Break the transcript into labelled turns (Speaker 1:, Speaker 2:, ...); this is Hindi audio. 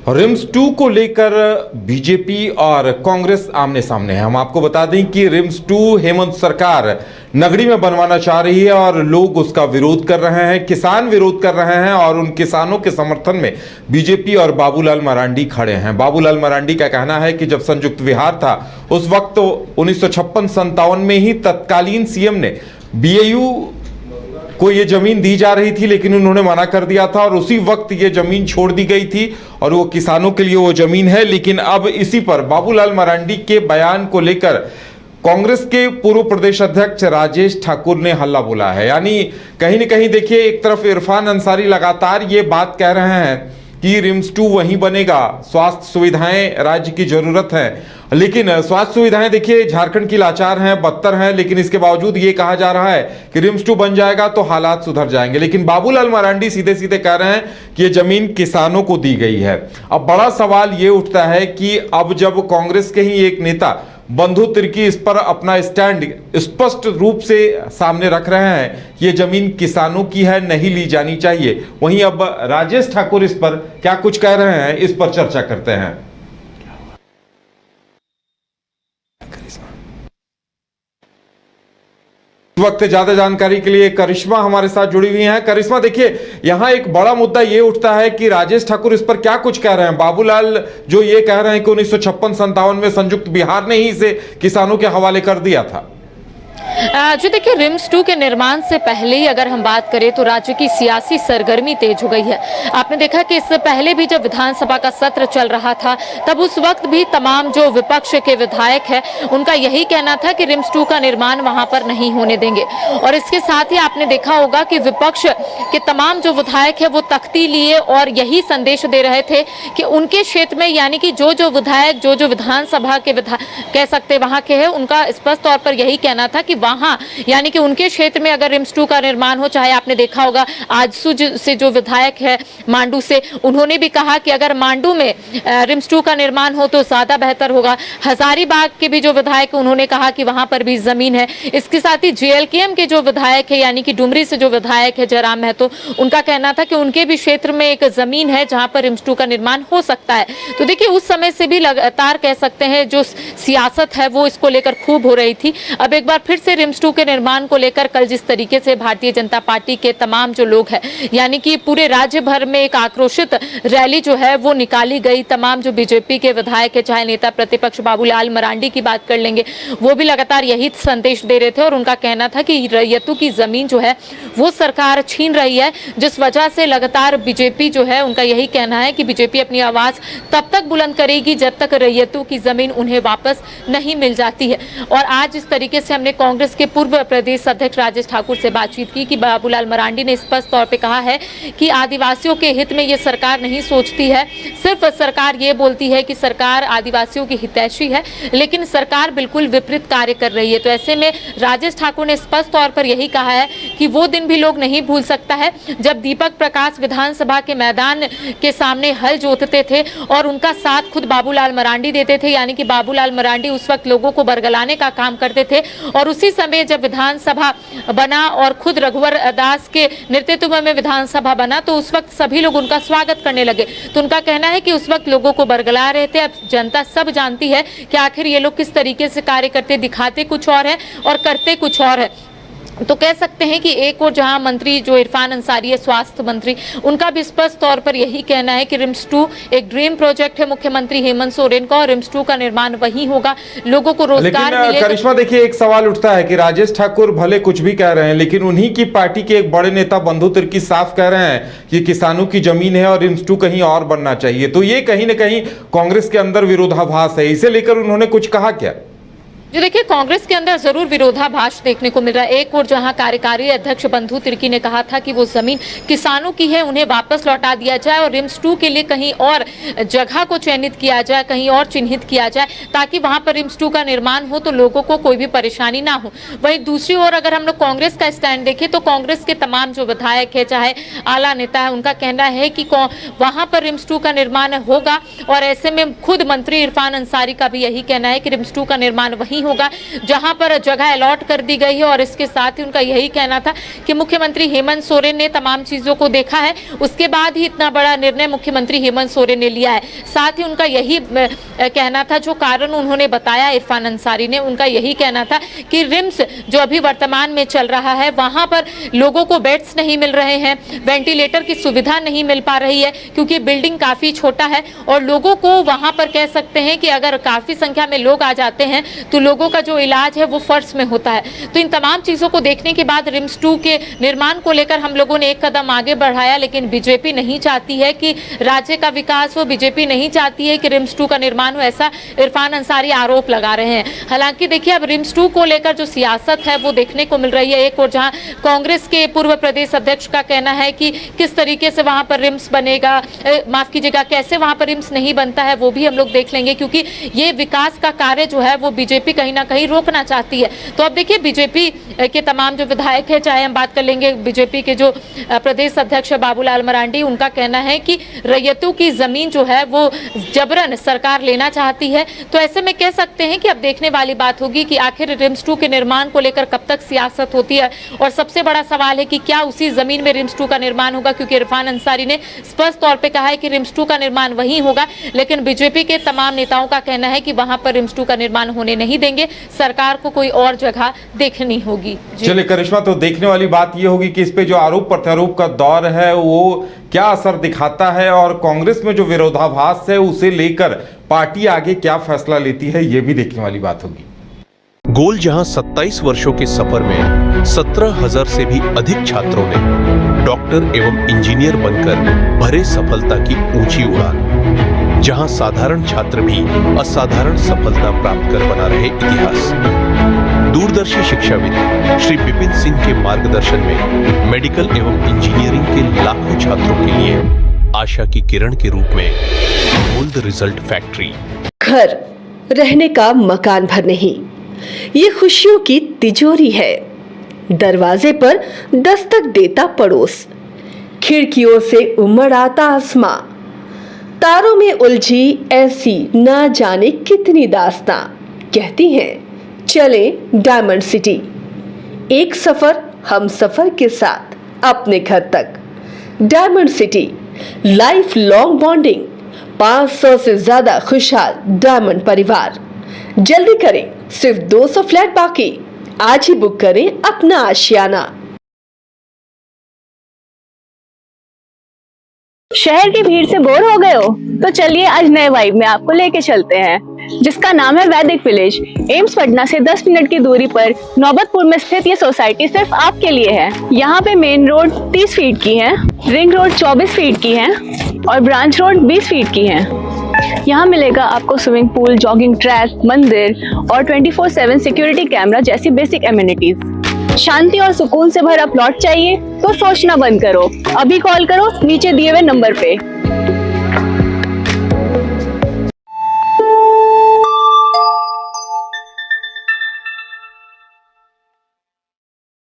Speaker 1: रिम्स 2 को लेकर बीजेपी और कांग्रेस आमने सामने है। हम आपको बता दें कि रिम्स 2 हेमंत सरकार नगरी में बनवाना चाह रही है और लोग उसका विरोध कर रहे हैं, किसान विरोध कर रहे हैं और उन किसानों के समर्थन में बीजेपी और बाबूलाल मरांडी खड़े हैं। बाबूलाल मरांडी का कहना है कि जब संयुक्त विहार था उस वक्त 1956-57 में ही तत्कालीन सीएम ने बीएयू को ये जमीन दी जा रही थी, लेकिन उन्होंने मना कर दिया था और उसी वक्त ये जमीन छोड़ दी गई थी और वो किसानों के लिए वो जमीन है। लेकिन अब इसी पर बाबूलाल मरांडी के बयान को लेकर कांग्रेस के पूर्व प्रदेश अध्यक्ष राजेश ठाकुर ने हल्ला बोला है। यानी कहीं न कहीं देखिए, एक तरफ इरफान अंसारी लगातार ये बात कह रहे हैं कि रिम्स 2 वहीं बनेगा, स्वास्थ्य सुविधाएं राज्य की जरूरत है, लेकिन स्वास्थ्य सुविधाएं देखिए झारखंड की लाचार हैं, बदतर हैं, लेकिन इसके बावजूद ये कहा जा रहा है कि रिम्स 2 बन जाएगा तो हालात सुधर जाएंगे। लेकिन बाबूलाल मरांडी सीधे सीधे कह रहे हैं कि ये जमीन किसानों को दी गई है। अब बड़ा सवाल ये उठता है कि अब जब कांग्रेस के ही एक नेता बंधु तिर्की इस पर अपना स्टैंड स्पष्ट रूप से सामने रख रहे हैं, ये जमीन किसानों की है, नहीं ली जानी चाहिए, वहीं अब राजेश ठाकुर इस पर क्या कुछ कह रहे हैं, इस पर चर्चा करते हैं। इस वक्त ज्यादा जानकारी के लिए करिश्मा हमारे साथ जुड़ी हुई हैं। करिश्मा, देखिए यहां एक बड़ा मुद्दा ये उठता है कि राजेश ठाकुर इस पर क्या कुछ कह रहे हैं। बाबूलाल जो ये कह रहे हैं कि 1956-57 में संयुक्त बिहार ने ही इसे किसानों के हवाले कर दिया था।
Speaker 2: जो देखिए, रिम्स 2 के निर्माण से पहले ही अगर हम बात करें तो राज्य की सियासी सरगर्मी तेज हो गई है। आपने देखा कि इससे पहले भी जब विधानसभा का सत्र चल रहा था तब उस वक्त भी तमाम जो विपक्ष के विधायक हैं उनका यही कहना था कि रिम्स 2 का निर्माण वहां पर नहीं होने देंगे। और इसके साथ ही आपने देखा होगा कि विपक्ष के तमाम जो विधायक है वो तख्ती लिए और यही संदेश दे रहे थे कि उनके क्षेत्र में, यानी कि जो विधायक जो विधानसभा के कह सकते वहां के हैं, उनका स्पष्ट तौर पर यही कहना था कि वहां यानी कि उनके क्षेत्र में अगर रिम्स 2 का निर्माण हो, चाहे आपने देखा होगा आजसू से जो विधायक है मांडू से, उन्होंने भी कहा कि अगर मांडू में रिम्स 2 का निर्माण हो तो ज्यादा बेहतर होगा। हजारीबाग के भी जो विधायक, उन्होंने कहा कि वहां पर भी जमीन है। इसके साथ ही जेएलकेएम के जो विधायक है, यानी कि डुमरी से जो विधायक है जयराम महतो, उनका कहना था कि उनके भी क्षेत्र में एक जमीन है जहां पर रिम्स 2 का निर्माण हो सकता है। तो देखिए, उस समय से भी लगातार कह सकते हैं जो सियासत है वो इसको लेकर खूब हो रही थी। अब एक बार फिर से रिम्स 2 के निर्माण को लेकर कल जिस तरीके से भारतीय जनता पार्टी के तमाम जो लोग हैं, यानी कि पूरे राज्य भर में एक आक्रोशित रैली जो है वो निकाली गई। तमाम जो बीजेपी के विधायक है, चाहे नेता प्रतिपक्ष बाबूलाल मरांडी की बात कर लेंगे, वो भी लगातार यही संदेश दे रहे थे और उनका कहना था कि रैयतों की जमीन जो है वो सरकार छीन रही है, जिस वजह से लगातार बीजेपी जो है, उनका यही कहना है कि बीजेपी अपनी आवाज तब तक बुलंद करेगी जब तक रैयतों की जमीन उन्हें वापस नहीं मिल जाती है। और आज इस तरीके से हमने कांग्रेस के पूर्व प्रदेश अध्यक्ष राजेश ठाकुर से बातचीत की कि बाबूलाल मरांडी ने स्पष्ट तौर पे कहा है कि आदिवासियों के हित में ये सरकार नहीं सोचती है, सिर्फ सरकार ये बोलती है कि सरकार आदिवासियों की हितैषी है, लेकिन सरकार बिल्कुल विपरीत कार्य कर रही है। तो ऐसे में राजेश ठाकुर ने स्पष्ट तौर पर यही कहा है कि वो दिन भी लोग नहीं भूल सकता है जब दीपक प्रकाश विधानसभा के मैदान के सामने हल जोतते थे और उनका साथ खुद बाबूलाल मरांडी देते थे, यानी कि बाबूलाल मरांडी उस वक्त लोगों को बरगलाने का काम करते थे। और उसी समय जब विधानसभा बना और खुद रघुवर दास के नेतृत्व में विधानसभा बना तो उस वक्त सभी लोग उनका स्वागत करने लगे। तो उनका कहना है कि उस वक्त लोगों को बरगला रहे थे। अब जनता सब जानती है कि आखिर ये लोग किस तरीके से कार्य करते, दिखाते कुछ और है और करते कुछ और है। तो कह सकते हैं कि एक और जहां मंत्री जो इरफान अंसारी है, स्वास्थ्य मंत्री, उनका भी स्पष्ट तौर पर यही कहना है कि रिम्स 2 एक ड्रीम प्रोजेक्ट है मुख्यमंत्री हेमंत सोरेन का और रिम्स 2 का निर्माण वहीं होगा, लोगों को रोजगार मिलेगा।
Speaker 1: करिश्मा, देखिए एक सवाल उठता है कि राजेश ठाकुर भले कुछ भी कह रहे हैं, लेकिन उन्हीं की पार्टी के एक बड़े नेता बंधु तिर्की साफ कह रहे हैं कि किसानों की जमीन है और रिम्स 2 कहीं और बनना चाहिए। तो ये कहीं ना कहीं कांग्रेस के अंदर विरोधाभास है, इसे लेकर उन्होंने कुछ कहा क्या?
Speaker 2: जो देखिए, कांग्रेस के अंदर जरूर विरोधाभास देखने को मिल रहा है। एक और जहां कार्यकारी अध्यक्ष बंधु तिर्की ने कहा था कि वो जमीन किसानों की है, उन्हें वापस लौटा दिया जाए और रिम्स 2 के लिए कहीं और जगह को चयनित किया जाए, कहीं और चिन्हित किया जाए, ताकि वहां पर रिम्स 2 का निर्माण हो तो लोगों को कोई भी परेशानी ना हो। वहीं दूसरी ओर अगर हम लोग कांग्रेस का स्टैंड देखें तो कांग्रेस के तमाम जो विधायक है, चाहे आला नेता है, उनका कहना है कि वहां पर रिम्स 2 का निर्माण होगा। और ऐसे में खुद मंत्री इरफान अंसारी का भी यही कहना है कि रिम्स 2 का निर्माण वहीं होगा, जहां पर जगह अलॉट कर दी गई है। और इसके साथ ही उनका यही कहना था कि मुख्यमंत्री हेमंत सोरेन ने तमाम चीजों को देखा है, उसके बाद ही इतना बड़ा निर्णय मुख्यमंत्री हेमंत सोरेन ने लिया है। साथ ही उनका यही कहना था, जो कारण उन्होंने बताया इरफान अंसारी ने, उनका यही कहना था कि रिम्स जो अभी वर्तमान में चल रहा है वहां पर लोगों को बेड्स नहीं मिल रहे हैं, वेंटिलेटर की सुविधा नहीं मिल पा रही है, क्योंकि बिल्डिंग काफी छोटा है और लोगों को वहां पर कह सकते हैं कि अगर काफी संख्या में लोग आ जाते हैं तो लोगों का जो इलाज है वो फर्श में होता है। तो इन तमाम चीजों को देखने के बाद रिम्स 2 के निर्माण को लेकर हम लोगों ने एक कदम आगे बढ़ाया, लेकिन बीजेपी नहीं चाहती है कि राज्य का विकास हो, बीजेपी नहीं चाहती है कि रिम्स 2 का निर्माण हो, ऐसा इरफान अंसारी आरोप लगा रहे हैं। हालांकि देखिए, अब रिम्स 2 को लेकर जो सियासत है वो देखने को मिल रही है। एक और जहां कांग्रेस के पूर्व प्रदेश अध्यक्ष का कहना है कि किस तरीके से वहां पर रिम्स बनेगा, माफ कीजिएगा, कैसे वहां पर रिम्स नहीं बनता है वो भी हम लोग देख लेंगे, क्योंकि ये विकास का कार्य जो है वो बीजेपी कहीं ना कहीं रोकना चाहती है। तो अब देखिए, बीजेपी के तमाम जो विधायक है, चाहे हम बात कर लेंगे बीजेपी के जो प्रदेश अध्यक्ष बाबूलाल मरांडी, उनका कहना है कि रैयतों की जमीन जो है वो जबरन सरकार लेना चाहती है। तो ऐसे में कह सकते हैं कि अब देखने वाली बात होगी कि आखिर रिम्स 2 के निर्माण को लेकर कब तक सियासत होती है। और सबसे बड़ा सवाल है कि क्या उसी जमीन में रिम्स 2 का निर्माण होगा, क्योंकि इरफान अंसारी ने स्पष्ट तौर पे कहा है कि रिम्स 2 का निर्माण वहीं होगा, लेकिन बीजेपी के तमाम नेताओं का कहना है कि वहां पर रिम्स 2 का निर्माण होने नहीं देंगे, सरकार को कोई और जगह देखनी होगी।
Speaker 1: चलिए करिश्मा, तो देखने वाली बात यह होगी कि इस पे जो आरोप प्रत्यारोप का दौर है वो क्या असर दिखाता है, और कांग्रेस में जो विरोधाभास है उसे लेकर पार्टी आगे क्या फैसला लेती है, ये भी देखने वाली बात होगी।
Speaker 3: गोल जहां 27 वर्षों के सफर में 17,000 से भी अधिक छात्रों ने डॉक्टर एवं इंजीनियर बनकर भरे सफलता की ऊंची उड़ान, जहां साधारण छात्र भी असाधारण सफलता प्राप्त कर बना रहे इतिहास। दूरदर्शी शिक्षाविद श्री विपिन सिंह के मार्गदर्शन में मेडिकल एवं इंजीनियरिंग के लाखों छात्रों के लिए आशा की किरण के रूप में गोल्ड रिजल्ट फैक्ट्री।
Speaker 4: घर रहने का मकान भर नहीं, ये खुशियों की तिजोरी है। दरवाजे पर दस्तक देता पड़ोस, खिड़कियों से उमड़ आता आसमां, तारों में उलझी ऐसी ना जाने कितनी दास्तां। कहती हैं चले डायमंड सिटी, एक सफर हम सफर के साथ अपने घर तक। Diamond city, life long bonding, 500 से ज्यादा खुशहाल डायमंड परिवार। जल्दी करें, सिर्फ 200 फ्लैट बाकी, आज ही बुक करें अपना आशियाना।
Speaker 5: शहर की भीड़ से बोर हो गए हो? तो चलिए आज नए वाइब में आपको लेके चलते हैं, जिसका नाम है वैदिक विलेज। एम्स पटना से 10 मिनट की दूरी पर नौबतपुर में स्थित ये सोसाइटी सिर्फ आपके लिए है। यहाँ पे मेन रोड 30 फीट की है, रिंग रोड 24 फीट की है और ब्रांच रोड 20 फीट की है। यहाँ मिलेगा आपको स्विमिंग पूल, जॉगिंग ट्रैक, मंदिर और 24/7 सिक्योरिटी कैमरा जैसी बेसिक एमिनिटीज। शांति और सुकून से भरा प्लॉट चाहिए तो सोचना बंद करो, अभी कॉल करो नीचे दिए हुए नंबर पे।